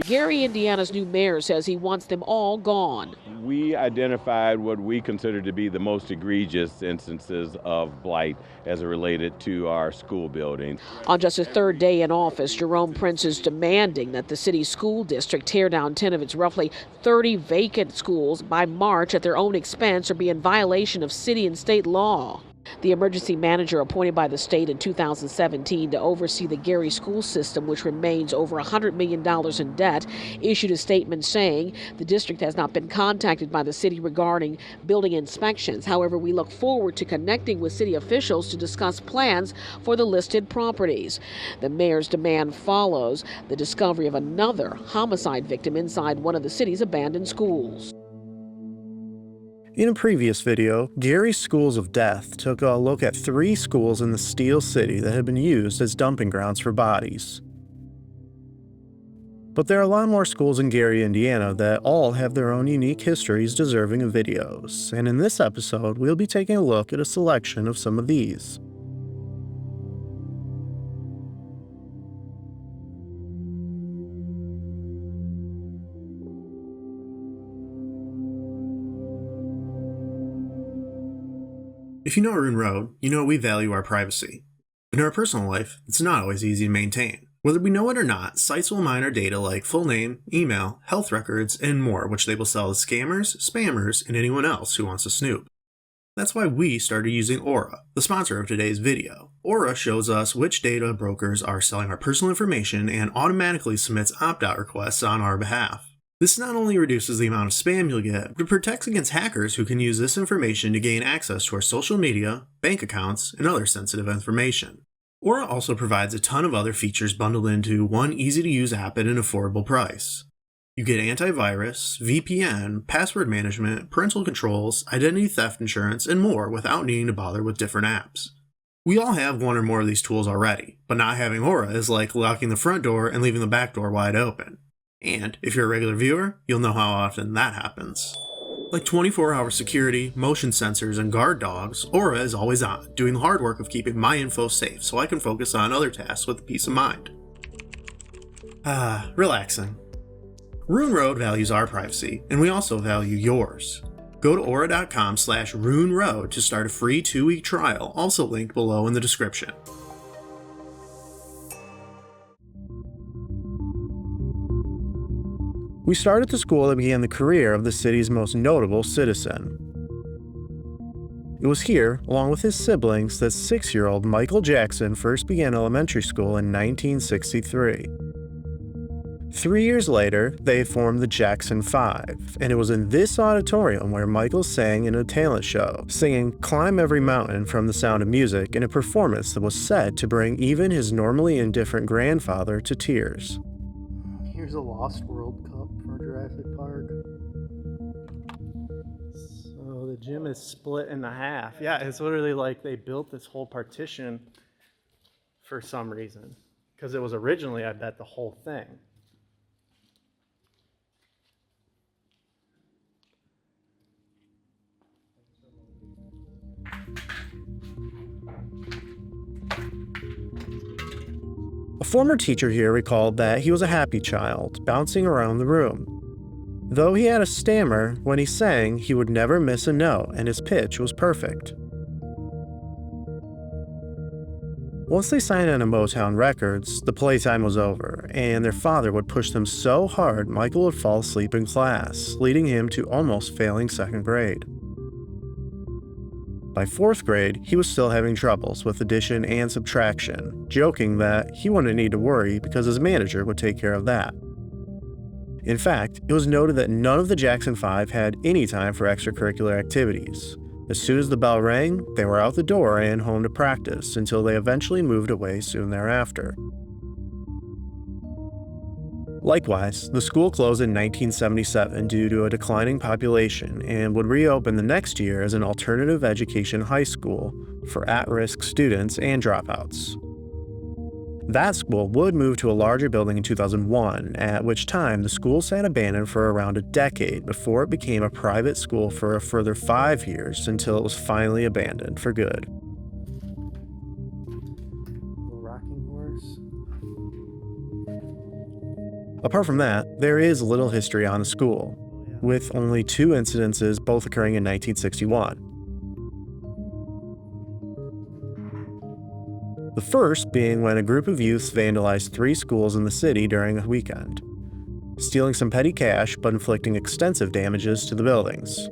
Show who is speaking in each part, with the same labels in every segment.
Speaker 1: Gary, Indiana's new mayor says he wants them all gone.
Speaker 2: We identified what we consider to be the most egregious instances of blight as it related to our school buildings.
Speaker 1: On just his third day in office, Jerome Prince is demanding that the city school district tear down 10 of its roughly 30 vacant schools by March at their own expense or be in violation of city and state law. The emergency manager appointed by the state in 2017 to oversee the Gary school system, which remains over $100 million in debt, issued a statement saying the district has not been contacted by the city regarding building inspections. However, we look forward to connecting with city officials to discuss plans for the listed properties. The mayor's demand follows the discovery of another homicide victim inside one of the city's abandoned schools.
Speaker 3: In a previous video, Gary's Schools of Death took a look at 3 schools in the Steel City that had been used as dumping grounds for bodies. But there are a lot more schools in Gary, Indiana that all have their own unique histories deserving of videos, and in this episode we'll be taking a look at a selection of some of these. If you know Ruin Road, you know we value our privacy. In our personal life, it's not always easy to maintain. Whether we know it or not, sites will mine our data like full name, email, health records, and more, which they will sell to scammers, spammers, and anyone else who wants to snoop. That's why we started using Aura, the sponsor of today's video. Aura shows us which data brokers are selling our personal information and automatically submits opt-out requests on our behalf. This not only reduces the amount of spam you'll get, but protects against hackers who can use this information to gain access to our social media, bank accounts, and other sensitive information. Aura also provides a ton of other features bundled into one easy-to-use app at an affordable price. You get antivirus, VPN, password management, parental controls, identity theft insurance, and more without needing to bother with different apps. We all have one or more of these tools already, but not having Aura is like locking the front door and leaving the back door wide open. And if you're a regular viewer, you'll know how often that happens. Like 24-hour security, motion sensors, and guard dogs, Aura is always on, doing the hard work of keeping my info safe so I can focus on other tasks with peace of mind. Relaxing. Ruin Road values our privacy, and we also value yours. Go to aura.com/ruinroad to start a free 2-week trial, also linked below in the description. We start at the school that began the career of the city's most notable citizen. It was here, along with his siblings, that 6-year-old Michael Jackson first began elementary school in 1963. 3 years later, they formed the Jackson 5, and it was in this auditorium where Michael sang in a talent show, singing "Climb Every Mountain" from The Sound of Music in a performance that was said to bring even his normally indifferent grandfather to tears. Here's a Lost World Cup for Jurassic Park. So the gym is split in half. Yeah, it's literally like they built this whole partition for some reason. Because it was originally, I bet, the whole thing. A former teacher here recalled that he was a happy child, bouncing around the room. Though he had a stammer, when he sang, he would never miss a note, and his pitch was perfect. Once they signed on to Motown Records, the playtime was over, and their father would push them so hard Michael would fall asleep in class, leading him to almost failing 2nd grade. By 4th grade, he was still having troubles with addition and subtraction, joking that he wouldn't need to worry because his manager would take care of that. In fact, it was noted that none of the Jackson 5 had any time for extracurricular activities. As soon as the bell rang, they were out the door and home to practice until they eventually moved away soon thereafter. Likewise, the school closed in 1977 due to a declining population and would reopen the next year as an alternative education high school for at-risk students and dropouts. That school would move to a larger building in 2001, at which time the school sat abandoned for around a decade before it became a private school for a further 5 years until it was finally abandoned for good. Apart from that, there is little history on the school, with only 2 incidences, both occurring in 1961. The first being when a group of youths vandalized 3 schools in the city during a weekend, stealing some petty cash but inflicting extensive damages to the buildings.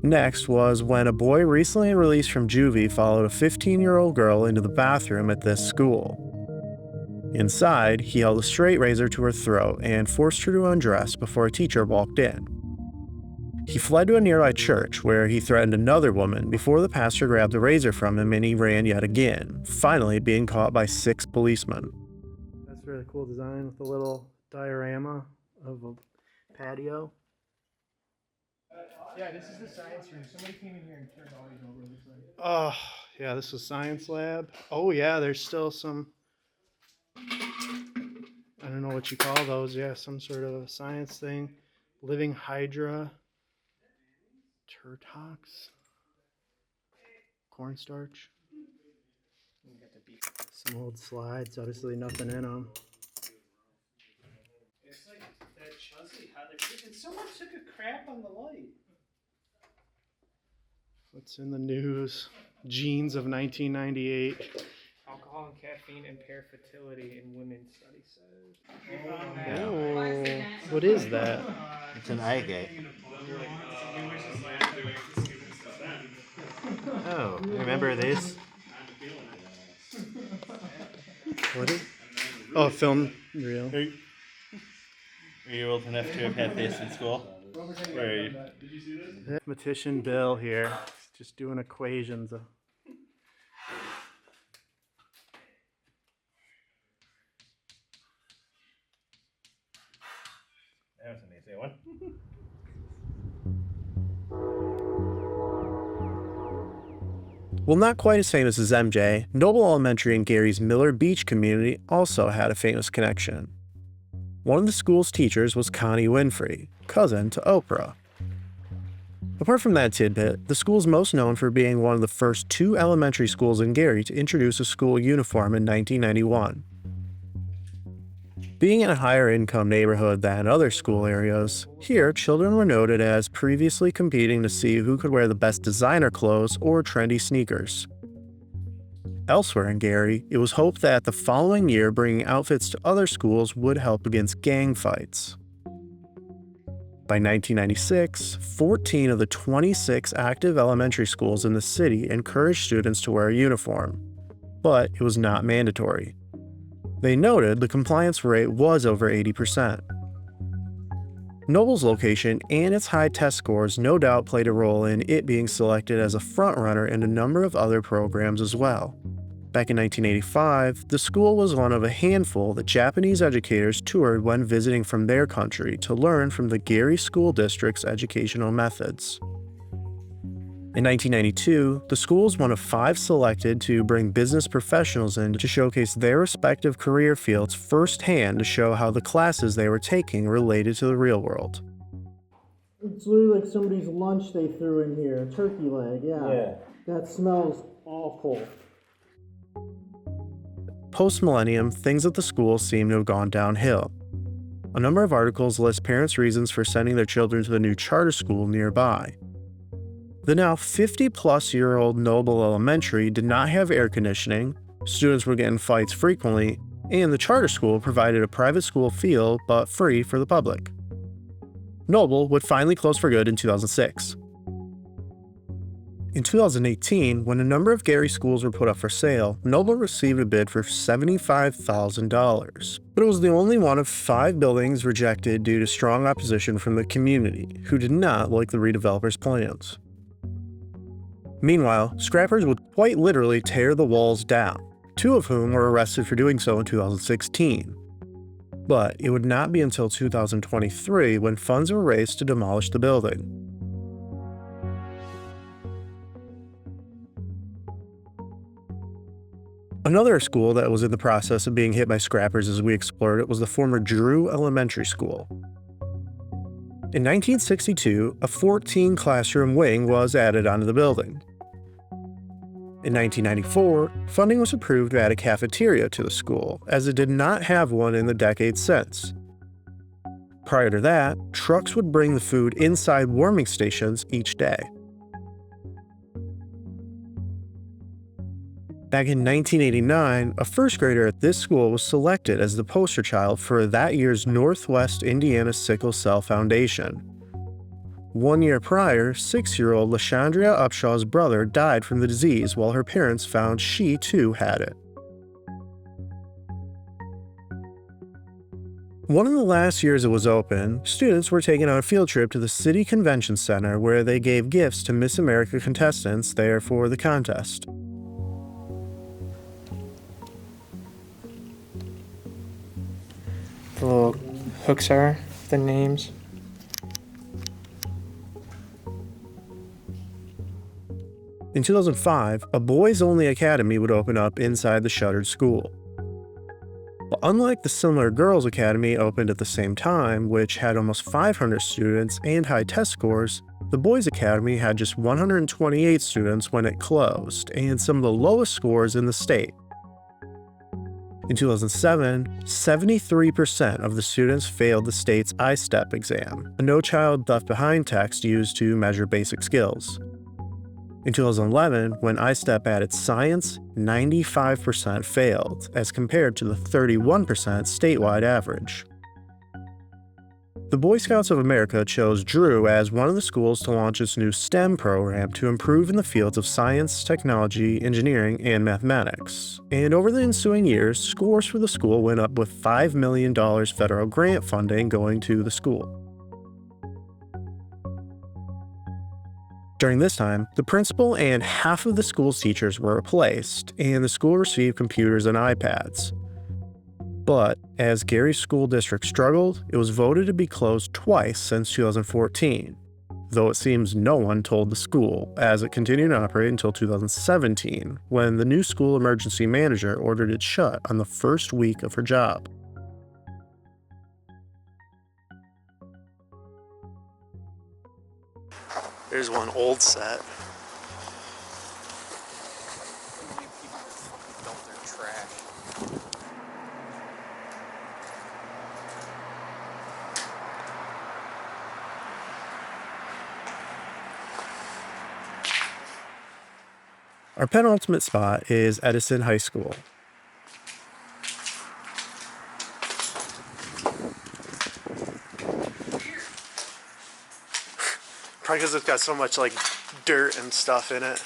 Speaker 3: Next was when a boy recently released from juvie followed a 15-year-old girl into the bathroom at this school. Inside, he held a straight razor to her throat and forced her to undress before a teacher walked in. He fled to a nearby church where he threatened another woman before the pastor grabbed the razor from him and he ran yet again, finally being caught by 6 policemen.
Speaker 4: That's a really cool design with a little diorama of a patio.
Speaker 5: Yeah, this is the science room. Somebody came in here and turned all these over.
Speaker 4: Oh, yeah, this is science lab. Oh, yeah, there's still some, I don't know what you call those. Yeah, some sort of a science thing. Living Hydra. Turtox. Cornstarch. Some old slides, obviously nothing in them.
Speaker 5: It's like that Chuzzy, how they're freaking. Someone took a crap on the light.
Speaker 4: What's in the news? Genes of 1998.
Speaker 5: Alcohol and caffeine impair fertility in women, study says.
Speaker 4: Oh, what is that?
Speaker 6: It's an agate. Oh, remember this?
Speaker 4: What is? Oh, film reel.
Speaker 6: Are you old enough to have had this in school? Where are you?
Speaker 4: Mathematician Bill here, just doing equations.
Speaker 6: That was an easy one.
Speaker 3: While not quite as famous as MJ, Noble Elementary in Gary's Miller Beach community also had a famous connection. One of the school's teachers was Connie Winfrey, cousin to Oprah. Apart from that tidbit, the school is most known for being one of the first 2 elementary schools in Gary to introduce a school uniform in 1991. Being in a higher income neighborhood than other school areas, here children were noted as previously competing to see who could wear the best designer clothes or trendy sneakers. Elsewhere in Gary, it was hoped that the following year bringing outfits to other schools would help against gang fights. By 1996, 14 of the 26 active elementary schools in the city encouraged students to wear a uniform, but it was not mandatory. They noted the compliance rate was over 80%. Noble's location and its high test scores no doubt played a role in it being selected as a frontrunner in a number of other programs as well. Back in 1985, the school was one of a handful that Japanese educators toured when visiting from their country to learn from the Gary School District's educational methods. In 1992, the school was one of 5 selected to bring business professionals in to showcase their respective career fields firsthand to show how the classes they were taking related to the real world.
Speaker 4: It's literally like somebody's lunch they threw in here, a turkey leg, yeah. That smells awful.
Speaker 3: Post-millennium, things at the school seem to have gone downhill. A number of articles list parents' reasons for sending their children to the new charter school nearby. The now 50-plus-year-old Noble Elementary did not have air conditioning, students were getting fights frequently, and the charter school provided a private school feel but free for the public. Noble would finally close for good in 2006. In 2018, when a number of Gary schools were put up for sale, Noble received a bid for $75,000, but it was the only one of 5 buildings rejected due to strong opposition from the community, who did not like the redeveloper's plans. Meanwhile, scrappers would quite literally tear the walls down, 2 of whom were arrested for doing so in 2016. But it would not be until 2023 when funds were raised to demolish the building. Another school that was in the process of being hit by scrappers as we explored it was the former Drew Elementary School. In 1962, a 14-classroom wing was added onto the building. In 1994, funding was approved to add a cafeteria to the school, as it did not have one in the decades since. Prior to that, trucks would bring the food inside warming stations each day. Back in 1989, a first grader at this school was selected as the poster child for that year's Northwest Indiana Sickle Cell Foundation. 1 year prior, 6-year-old LaShandria Upshaw's brother died from the disease while her parents found she too had it. One of the last years it was open, students were taken on a field trip to the City Convention Center where they gave gifts to Miss America contestants there for the contest.
Speaker 7: The little hooks are the names.
Speaker 3: In 2005, a boys-only academy would open up inside the shuttered school. But unlike the similar girls' academy opened at the same time, which had almost 500 students and high test scores, the boys' academy had just 128 students when it closed, and some of the lowest scores in the state. In 2007, 73% of the students failed the state's I-STEP exam, a No Child Left Behind test used to measure basic skills. In 2011, when I-STEP added science, 95% failed, as compared to the 31% statewide average. The Boy Scouts of America chose Drew as one of the schools to launch its new STEM program to improve in the fields of science, technology, engineering, and mathematics. And over the ensuing years, scores for the school went up with $5 million federal grant funding going to the school. During this time, the principal and half of the school's teachers were replaced, and the school received computers and iPads. But as Gary's school district struggled, it was voted to be closed twice since 2014, though it seems no one told the school, as it continued to operate until 2017, when the new school emergency manager ordered it shut on the first week of her job. There's one old set. Our penultimate spot is Edison High School. Probably because it's got so much like dirt and stuff in it.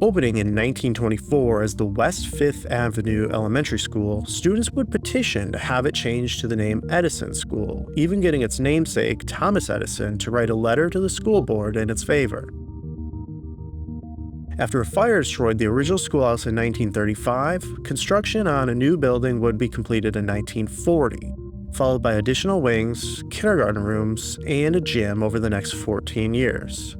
Speaker 3: Opening in 1924 as the West 5th Avenue Elementary School, students would petition to have it changed to the name Edison School, even getting its namesake, Thomas Edison, to write a letter to the school board in its favor. After a fire destroyed the original schoolhouse in 1935, construction on a new building would be completed in 1940, followed by additional wings, kindergarten rooms, and a gym over the next 14 years.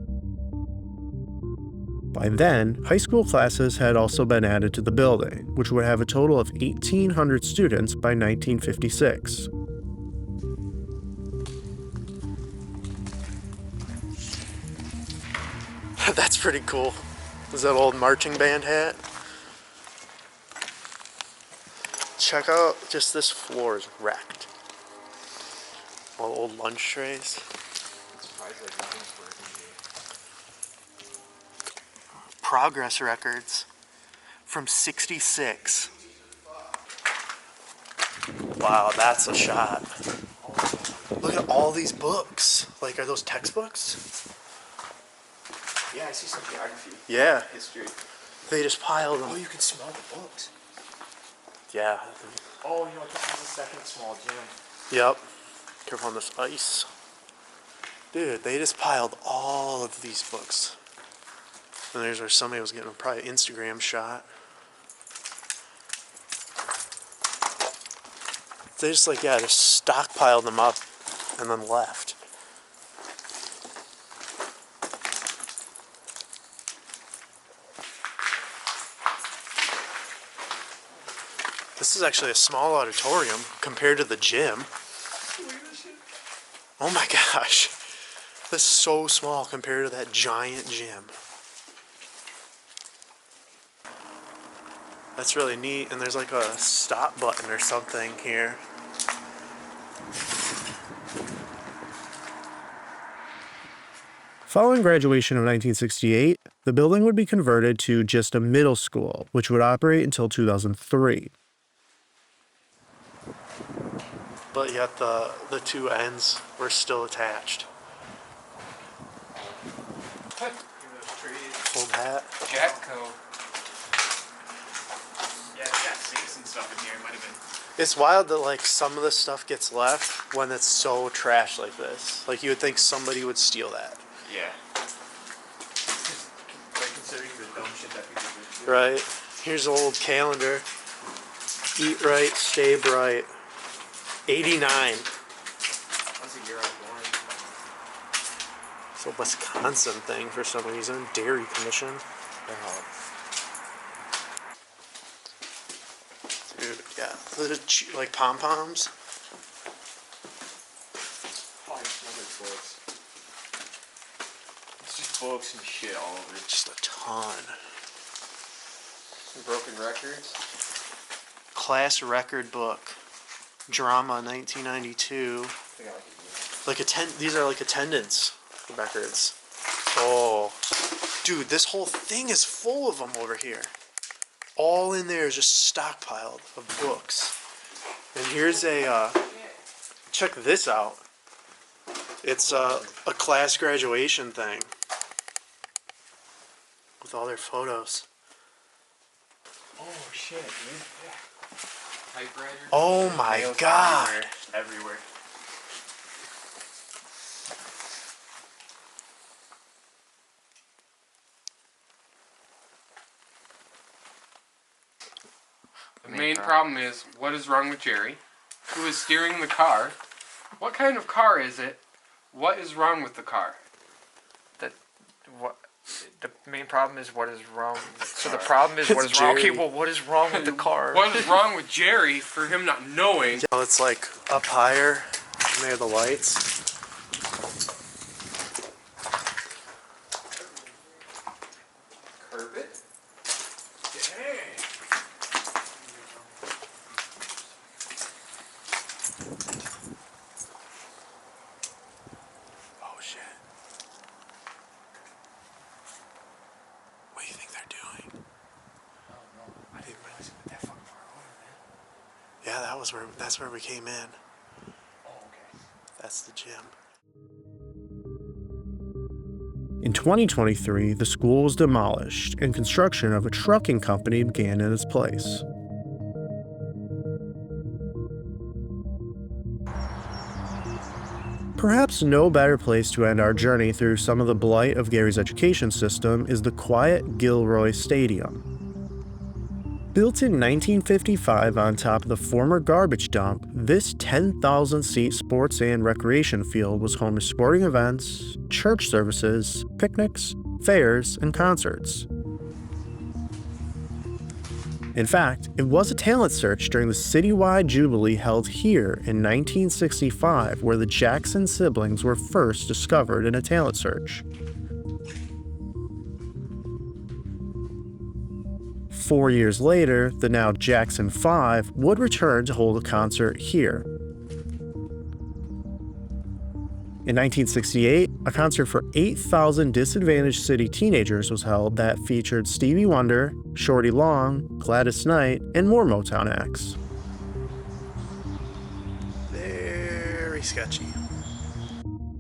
Speaker 3: By then, high school classes had also been added to the building, which would have a total of 1,800 students by 1956. That's pretty cool. Is that old marching band hat? Check out, just this floor is wrecked. All old lunch trays. Progress records from '66. Wow, that's a shot. Look at all these books. Like, are those textbooks?
Speaker 7: Yeah, I see some geography.
Speaker 3: Yeah.
Speaker 7: History.
Speaker 3: They just piled them.
Speaker 7: Oh, you can smell the books.
Speaker 3: Yeah.
Speaker 7: Oh, you know what? This is the second small gym.
Speaker 3: Yep. Careful on this ice. Dude, they just piled all of these books. And there's where somebody was getting probably an Instagram shot. They just like, yeah, just stockpiled them up and then left. This is actually a small auditorium compared to the gym. Oh my gosh. This is so small compared to that giant gym. That's really neat, and there's like a stop button or something here. Following graduation of 1968, the building would be converted to just a middle school, which would operate until 2003. But yet the two ends were still attached.
Speaker 8: What? Those trees.
Speaker 3: Old hat.
Speaker 8: Jatco. Yeah, it's got sinks and stuff in here. It might have been.
Speaker 3: It's wild that like some of the stuff gets left when it's so trash like this. Like you would think somebody would steal that.
Speaker 8: Yeah. Like considering the dumb shit that people do.
Speaker 3: Right. Here's an old calendar. Eat right, stay bright. 89.
Speaker 8: That's the year I was born.
Speaker 3: It's a Wisconsin thing for some reason. Dairy Commission. Dude, yeah. Like pom-poms.
Speaker 8: Oh, I smell like books. It's just books and shit all over it.
Speaker 3: Just a ton.
Speaker 8: Some broken records.
Speaker 3: Class record book. Drama 1992. These are like attendance records. Oh, dude, this whole thing is full of them over here. All in there is just stockpiled of books. And here's a, check this out. It's a class graduation thing with all their photos.
Speaker 8: Oh shit, dude. Yeah. Typewriter.
Speaker 3: Oh my
Speaker 8: Nails
Speaker 3: god.
Speaker 8: Everywhere.
Speaker 9: The main problem is, what is wrong with Jerry? Who is steering the car? What kind of car is it? What is wrong with the car?
Speaker 7: The main problem is what is wrong. So the problem is what is wrong. Okay, well, what is wrong with the car?
Speaker 9: What is wrong with Jerry for him not knowing?
Speaker 3: Well, it's like up higher near the lights.
Speaker 8: Carpet?
Speaker 3: Oh shit. What do you think they're doing?
Speaker 8: I don't know. I didn't realize it went that fucking far over, man.
Speaker 3: Yeah, that's where we came in.
Speaker 8: Oh, okay.
Speaker 3: That's the gym.
Speaker 10: In 2023, the school was demolished and construction of a trucking company began in its place. Perhaps no better place to end our journey through some of the blight of Gary's education system is the quiet Gilroy Stadium. Built in 1955 on top of the former garbage dump, this 10,000-seat sports and recreation field was home to sporting events, church services, picnics, fairs, and concerts. In fact, it was a talent search during the citywide jubilee held here in 1965 where the Jackson siblings were first discovered in a talent search. 4 years later, the now Jackson 5 would return to hold a concert here. In 1968, a concert for 8,000 disadvantaged city teenagers was held that featured Stevie Wonder, Shorty Long, Gladys Knight, and more Motown acts.
Speaker 3: Very sketchy.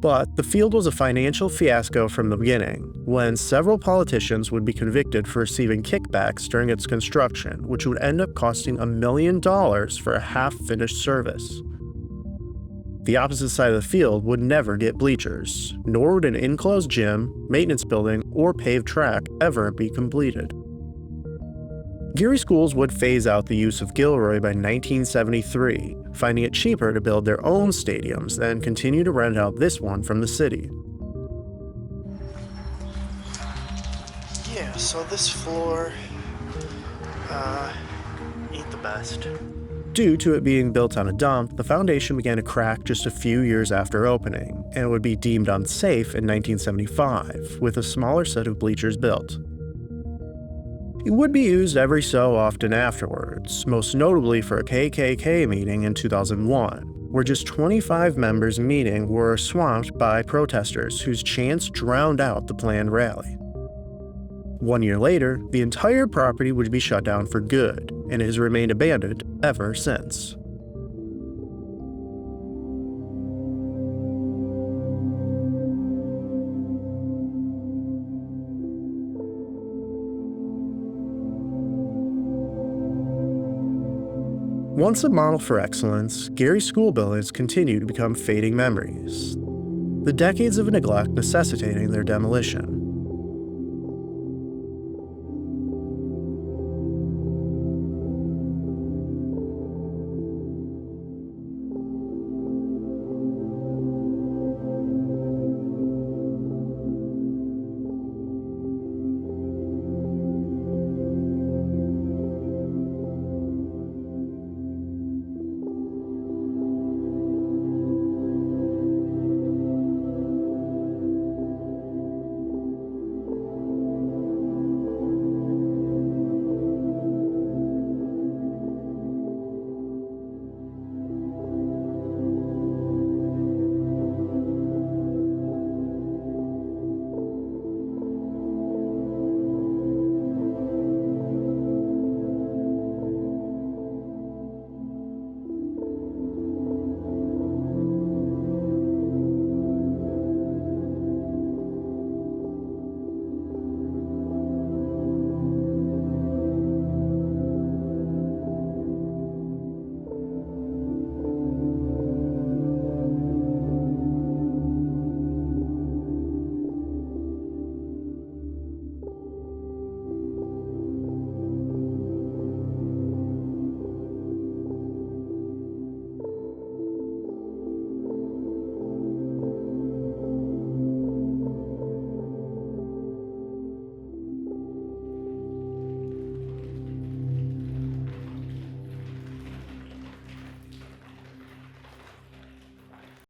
Speaker 10: But the field was a financial fiasco from the beginning, when several politicians would be convicted for receiving kickbacks during its construction, which would end up costing $1 million for a half-finished service. The opposite side of the field would never get bleachers, nor would an enclosed gym, maintenance building, or paved track ever be completed. Geary schools would phase out the use of Gilroy by 1973, finding it cheaper to build their own stadiums than continue to rent out this one from the city.
Speaker 3: Yeah, so this floor ain't the best.
Speaker 10: Due to it being built on a dump, the foundation began to crack just a few years after opening, and it would be deemed unsafe in 1975, with a smaller set of bleachers built. It would be used every so often afterwards, most notably for a KKK meeting in 2001, where just 25 members meeting were swamped by protesters whose chants drowned out the planned rally. 1 year later, the entire property would be shut down for good, and it has remained abandoned ever since. Once a model for excellence, Gary's school buildings continue to become fading memories, the decades of neglect necessitating their demolition.